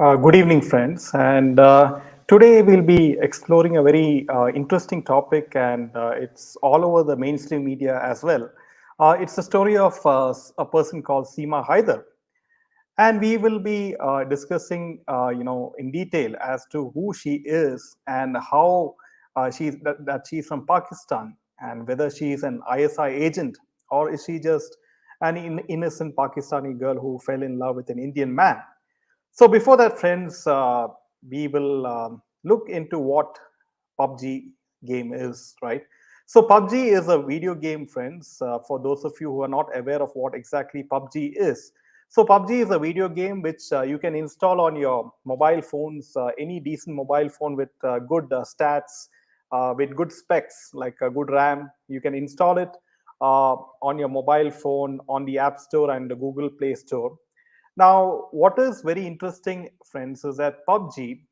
Good evening, friends. And today we'll be exploring a very interesting topic, and it's all over the mainstream media as well. It's the story of a person called Seema Haider, and we will be discussing, in detail as to who she is and how that she's from Pakistan, and whether she is an ISI agent or is she just an innocent Pakistani girl who fell in love with an Indian man. So before that, friends, we will look into what PUBG game is, right? So PUBG is a video game, friends. For those of you who are not aware of what exactly PUBG is, so PUBG is a video game which you can install on your mobile phones, any decent mobile phone with good stats, with good specs like a good RAM. You can install it on your mobile phone on the App Store and the Google Play Store. Now, what is very interesting, friends, is that PUBG,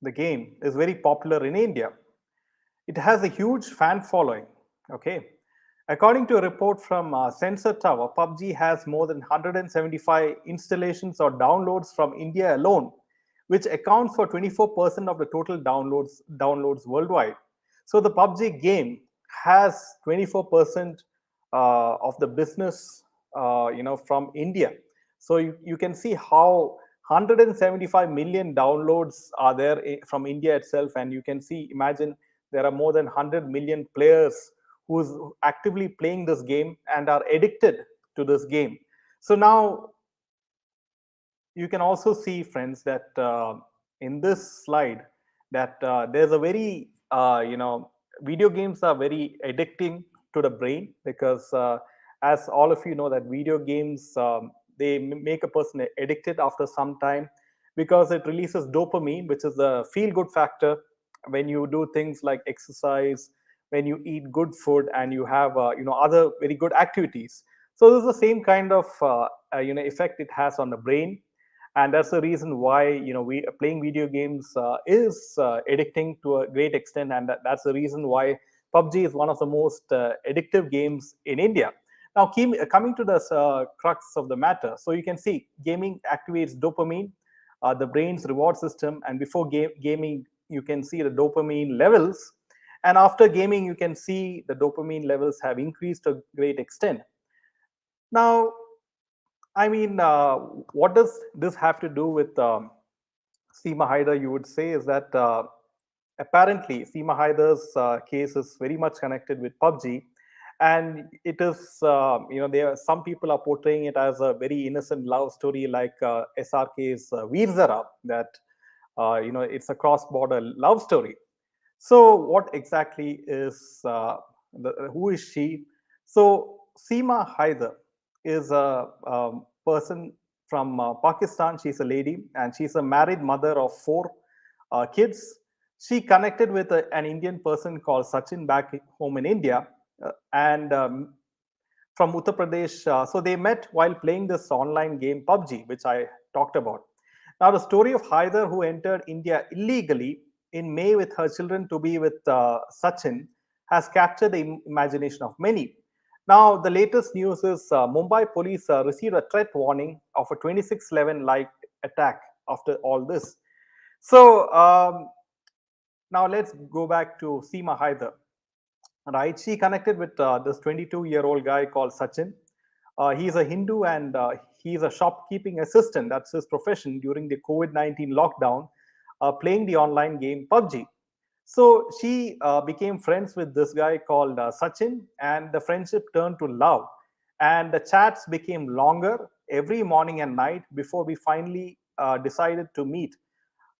the game, is very popular in India. It has a huge fan following. Okay. According to a report from Sensor Tower, PUBG has more than 175 installations or downloads from India alone, which accounts for 24% of the total downloads worldwide. So the PUBG game has 24% of the business, from India. So you can see how 175 million downloads are there from India itself, and you can see, imagine there are more than 100 million players who's actively playing this game and are addicted to this game. So now you can also see, friends, that in this slide that there's a very video games are very addicting to the brain, because as all of you know that video games, they make a person addicted after some time, because it releases dopamine, which is a feel good factor when you do things like exercise, when you eat good food, and you have other very good activities. So this is the same kind of effect it has on the brain, and that's the reason why we playing video games is addicting to a great extent, and that's the reason why PUBG is one of the most addictive games in India. Now, coming to the crux of the matter, so you can see gaming activates dopamine, the brain's reward system, and before gaming you can see the dopamine levels, and after gaming you can see the dopamine levels have increased to a great extent. Now, I mean, what does this have to do with Seema Haider? You would say is that apparently Seema Haider's case is very much connected with PUBG, and it is there some people are portraying it as a very innocent love story, like SRK's Veer Zara, that it's a cross-border love story. So, what exactly is who is she? So, Seema Haider is a person from Pakistan. She's a lady, and she's a married mother of four kids. She connected with an Indian person called Sachin back home in India, and from Uttar Pradesh. So they met while playing this online game PUBG, which I talked about. Now, the story of Haider, who entered India illegally in May with her children to be with Sachin, has captured the imagination of many. Now, the latest news is Mumbai police received a threat warning of a 2611 like attack after all this. So, now let's go back to Seema Haider. Right, she connected with this 22-year-old guy called Sachin. He's a Hindu, and he's a shopkeeping assistant. That's his profession during the COVID-19 lockdown, playing the online game PUBG. So she became friends with this guy called Sachin, and the friendship turned to love. And the chats became longer every morning and night before we finally decided to meet.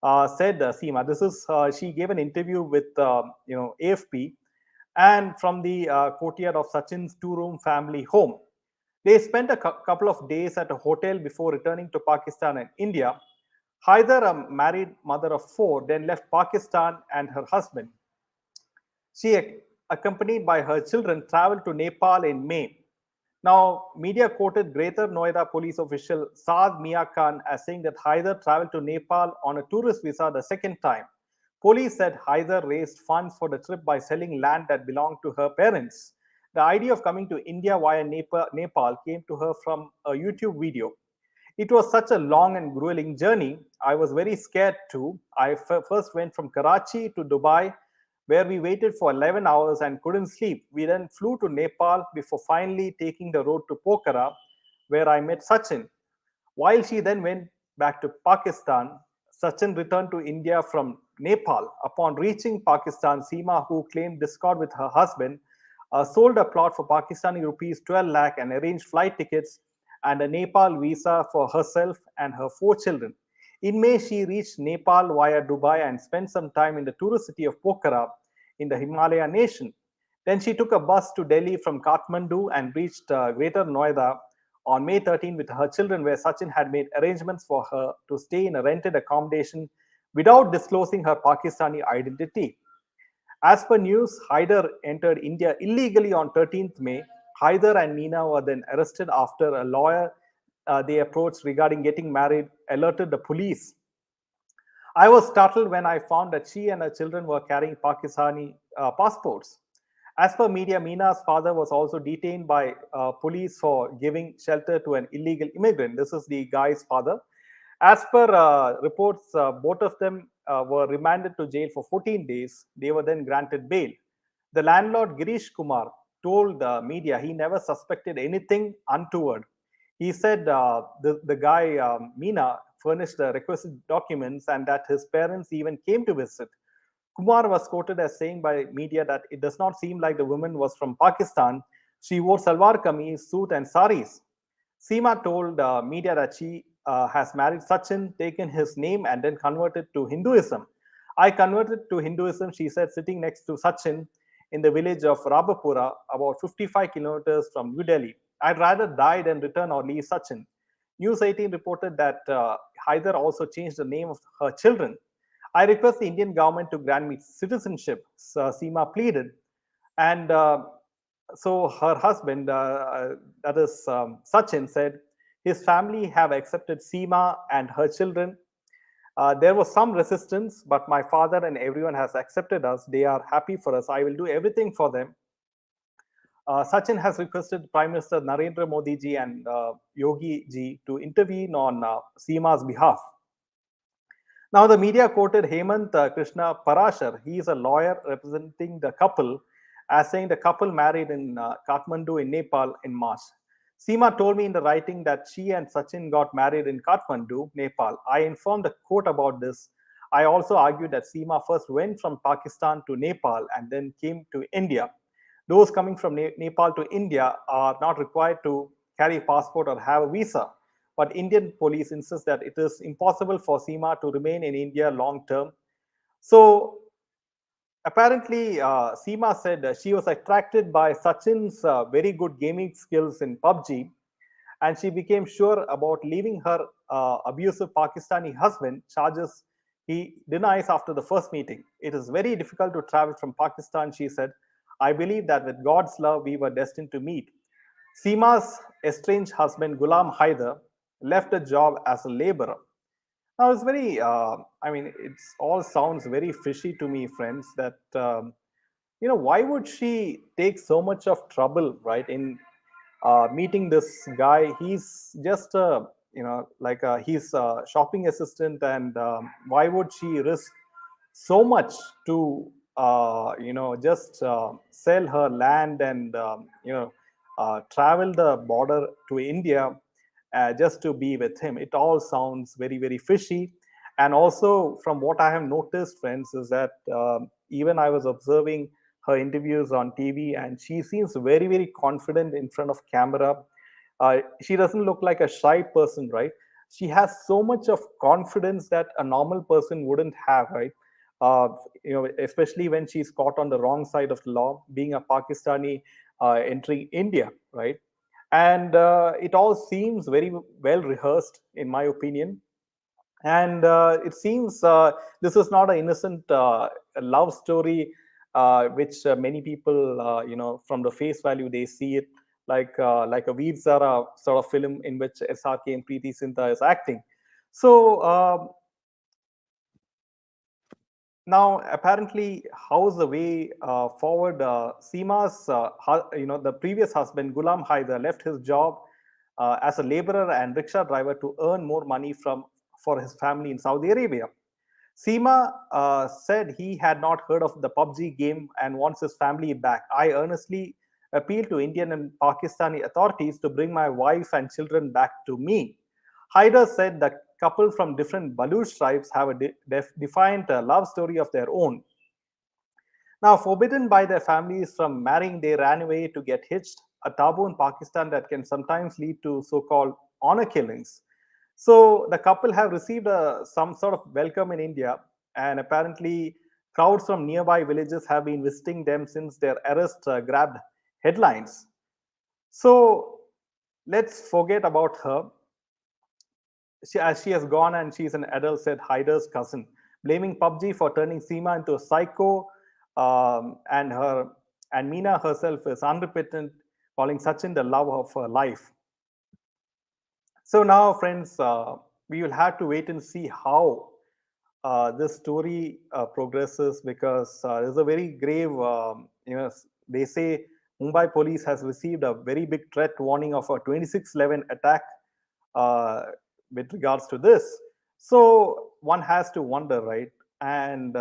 Said Seema. This is she gave an interview with AFP, and from the courtyard of Sachin's two-room family home. They spent a couple of days at a hotel before returning to Pakistan and India. Haider, a married mother of four, then left Pakistan and her husband. She, accompanied by her children, traveled to Nepal in May. Now, media quoted Greater Noida police official Saad Mia Khan as saying that Haider traveled to Nepal on a tourist visa the second time. Police said Haider raised funds for the trip by selling land that belonged to her parents. The idea of coming to India via Nepal came to her from a YouTube video. It was such a long and grueling journey. I was very scared too. First went from Karachi to Dubai, where we waited for 11 hours and couldn't sleep. We then flew to Nepal before finally taking the road to Pokhara, where I met Sachin. While she then went back to Pakistan, Sachin returned to India from Nepal. Upon reaching Pakistan, Seema, who claimed discord with her husband, sold a plot for Pakistani rupees 12 lakh and arranged flight tickets and a Nepal visa for herself and her 4 children. In May, she reached Nepal via Dubai and spent some time in the tourist city of Pokhara in the Himalaya nation. Then she took a bus to Delhi from Kathmandu and reached Greater Noida on May 13 with her children, where Sachin had made arrangements for her to stay in a rented accommodation without disclosing her Pakistani identity. As per news, Haider entered India illegally on 13th May. Haider and Meena were then arrested after a lawyer they approached regarding getting married alerted the police. I was startled when I found that she and her children were carrying Pakistani passports. As per media, Meena's father was also detained by police for giving shelter to an illegal immigrant. This is the guy's father. As per reports, both of them were remanded to jail for 14 days. They were then granted bail. The landlord, Girish Kumar, told the media he never suspected anything untoward. He said the guy, Meena, furnished the requisite documents and that his parents even came to visit. Kumar was quoted as saying by media that it does not seem like the woman was from Pakistan. She wore salwar kameez, suit, and saris. Seema told media that she has married Sachin, taken his name, and then converted to Hinduism. I converted to Hinduism, she said, sitting next to Sachin in the village of Rabapura, about 55 kilometers from New Delhi. I'd rather die than return or leave Sachin. News 18 reported that Haider also changed the name of her children. I request the Indian government to grant me citizenship, Seema pleaded. And so her husband, that is Sachin, said his family have accepted Seema and her children. There was some resistance, but my father and everyone has accepted us. They are happy for us. I will do everything for them. Sachin has requested Prime Minister Narendra Modi ji and Yogi ji to intervene on Seema's behalf. Now, the media quoted Hemant Krishna Parashar. He is a lawyer representing the couple, as saying the couple married in Kathmandu in Nepal in March. Seema told me in the writing that she and Sachin got married in Kathmandu, Nepal. I informed the court about this. I also argued that Seema first went from Pakistan to Nepal and then came to India. Those coming from Nepal to India are not required to carry a passport or have a visa. But Indian police insist that it is impossible for Seema to remain in India long term. So apparently, Seema said she was attracted by Sachin's very good gaming skills in PUBG, and she became sure about leaving her abusive Pakistani husband, charges he denies after the first meeting. It is very difficult to travel from Pakistan, she said. I believe that with God's love, we were destined to meet. Seema's estranged husband, Ghulam Haider, left a job as a laborer. Now, it's very, I mean, it all sounds very fishy to me, friends, that, why would she take so much of trouble, right, in meeting this guy? He's just a, he's a shopping assistant, and why would she risk so much to, just sell her land and, travel the border to India just to be with him? It all sounds very, very fishy. And also, from what I have noticed, friends, is that even I was observing her interviews on TV, and she seems very, very confident in front of camera. She doesn't look like a shy person, right? She has so much of confidence that a normal person wouldn't have, right? Uh, Especially when she's caught on the wrong side of the law, being a Pakistani entering India, right? And it all seems very well rehearsed, in my opinion. And it seems this is not an innocent love story, which many people, from the face value, they see it like a Veer Zara sort of film in which SRK and Preeti Zinta is acting. So now, apparently, how's the way forward? Seema's, the previous husband, Ghulam Haider, left his job as a laborer and rickshaw driver to earn more money for his family in Saudi Arabia. Seema said he had not heard of the PUBG game and wants his family back. I earnestly appeal to Indian and Pakistani authorities to bring my wife and children back to me. Haider said the couple from different Baluch tribes have a defiant love story of their own. Now, forbidden by their families from marrying, they ran away to get hitched, a taboo in Pakistan that can sometimes lead to so called honor killings. So, the couple have received some sort of welcome in India, and apparently, crowds from nearby villages have been visiting them since their arrest grabbed headlines. So, let's forget about her. As she has gone and she's an adult, said Haider's cousin, blaming PUBG for turning Seema into a psycho, and her and Meena herself is unrepentant, calling Sachin the love of her life. So now, friends, we will have to wait and see how this story progresses, because there's a very grave, they say Mumbai police has received a very big threat warning of a 2611 attack uh, with regards to this. So one has to wonder, right? And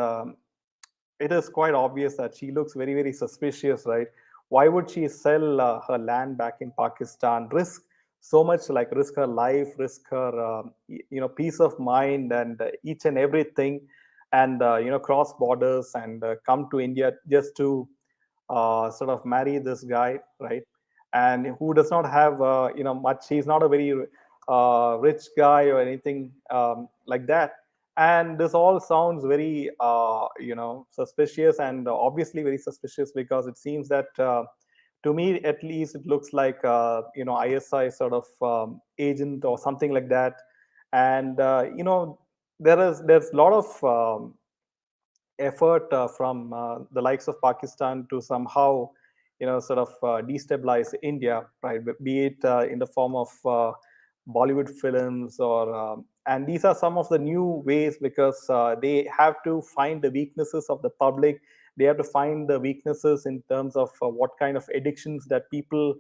it is quite obvious that she looks very, very suspicious, right? Why would she sell her land back in Pakistan, risk so much, like risk her life, risk her, peace of mind, and each and everything, and cross borders and come to India just to sort of marry this guy, right? And who does not have much. He's not a very rich guy or anything like that. And this all sounds very suspicious, and obviously very suspicious, because it seems that to me at least it looks like ISI sort of agent or something like that. And there's a lot of effort from the likes of Pakistan to somehow, sort of destabilize India, right? Be it in the form of Bollywood films, or and these are some of the new ways, because they have to find the weaknesses of the public. They have to find the weaknesses in terms of what kind of addictions that people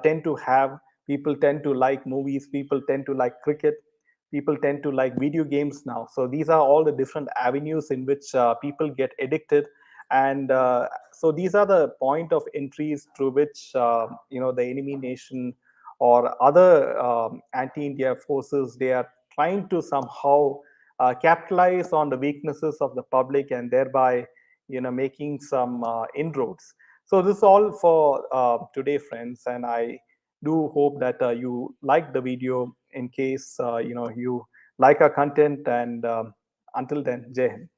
tend to have. People tend to like movies. People tend to like cricket. People tend to like video games now. So these are all the different avenues in which people get addicted. And so these are the point of entries through which the enemy nation or other anti-India forces, they are trying to somehow capitalize on the weaknesses of the public, and thereby making some inroads. So this is all for today, friends, and I do hope that you like the video. In case you like our content, and until then, Jai Hind.